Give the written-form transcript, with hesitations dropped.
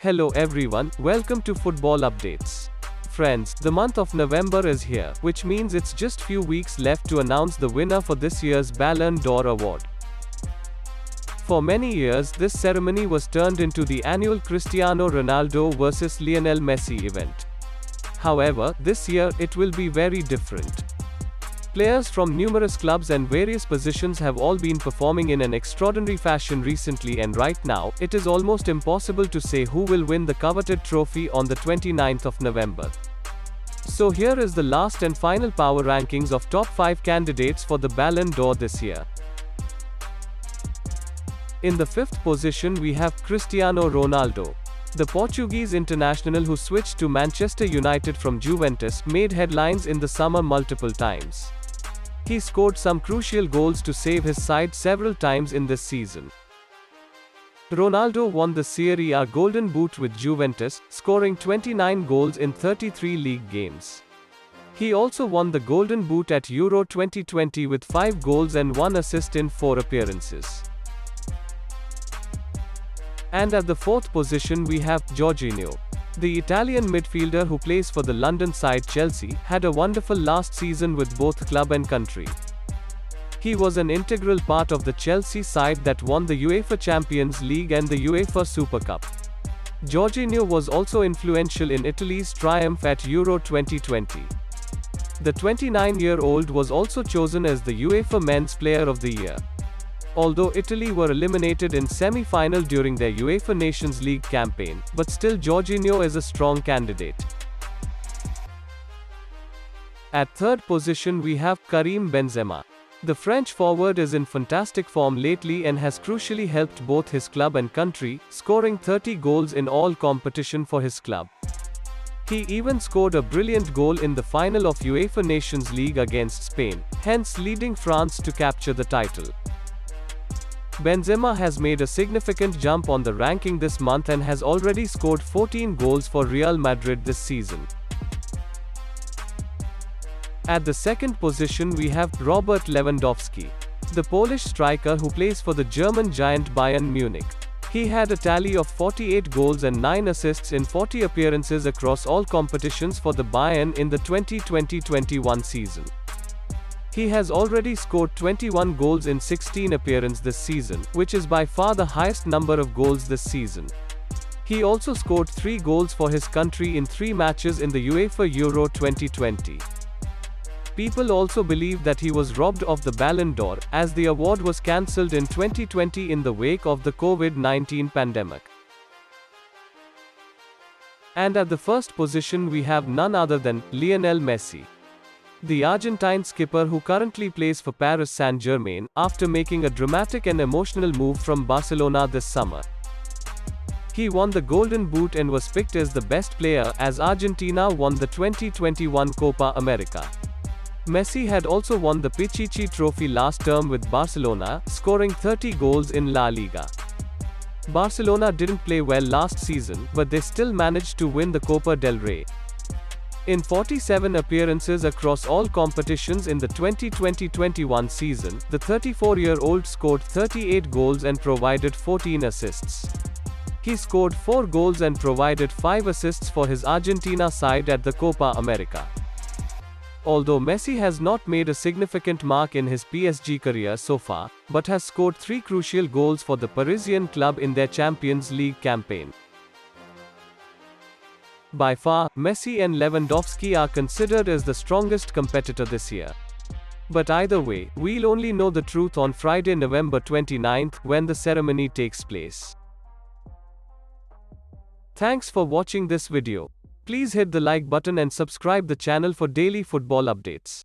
Hello everyone, welcome to Football Updates. Friends, the month of November is here, which means it's just few weeks left to announce the winner for this year's Ballon d'Or award. For many years, this ceremony was turned into the annual Cristiano Ronaldo vs Lionel Messi event. However, this year, it will be very different. Players from numerous clubs and various positions have all been performing in an extraordinary fashion recently, and right now, it is almost impossible to say who will win the coveted trophy on the 29th of November. So here is the last and final power rankings of top 5 candidates for the Ballon d'Or this year. In the 5th position we have Cristiano Ronaldo. The Portuguese international who switched to Manchester United from Juventus made headlines in the summer multiple times. He scored some crucial goals to save his side several times in this season. Ronaldo won the Serie A Golden Boot with Juventus, scoring 29 goals in 33 league games. He also won the Golden Boot at Euro 2020 with 5 goals and 1 assist in 4 appearances. And at the 4th position we have Jorginho. The Italian midfielder who plays for the London side Chelsea had a wonderful last season with both club and country. He was an integral part of the Chelsea side that won the UEFA Champions League and the UEFA Super Cup. Jorginho was also influential in Italy's triumph at Euro 2020. The 29-year-old was also chosen as the UEFA Men's Player of the Year. Although Italy were eliminated in semi-final during their UEFA Nations League campaign, but still Jorginho is a strong candidate. At 3rd position we have Karim Benzema. The French forward is in fantastic form lately and has crucially helped both his club and country, scoring 30 goals in all competition for his club. He even scored a brilliant goal in the final of UEFA Nations League against Spain, hence leading France to capture the title. Benzema has made a significant jump on the ranking this month and has already scored 14 goals for Real Madrid this season. At the 2nd position we have Robert Lewandowski. The Polish striker who plays for the German giant Bayern Munich. He had a tally of 48 goals and 9 assists in 40 appearances across all competitions for the Bayern in the 2020-21 season. He has already scored 21 goals in 16 appearances this season, which is by far the highest number of goals this season. He also scored 3 goals for his country in 3 matches in the UEFA Euro 2020. People also believe that he was robbed of the Ballon d'Or, as the award was cancelled in 2020 in the wake of the COVID-19 pandemic. And at the 1st position we have none other than Lionel Messi. The Argentine skipper who currently plays for Paris Saint-Germain, after making a dramatic and emotional move from Barcelona this summer. He won the Golden Boot and was picked as the best player as Argentina won the 2021 Copa America. Messi had also won the Pichichi Trophy last term with Barcelona, scoring 30 goals in La Liga. Barcelona didn't play well last season, but they still managed to win the Copa del Rey. In 47 appearances across all competitions in the 2020-21 season, the 34-year-old scored 38 goals and provided 14 assists. He scored 4 goals and provided 5 assists for his Argentina side at the Copa America. Although Messi has not made a significant mark in his PSG career so far, but has scored 3 crucial goals for the Parisian club in their Champions League campaign. By far, Messi and Lewandowski are considered as the strongest competitor this year. But either way, we'll only know the truth on Friday, November 29th, when the ceremony takes place. Thanks for watching this video. Please hit the like button and subscribe the channel for daily football updates.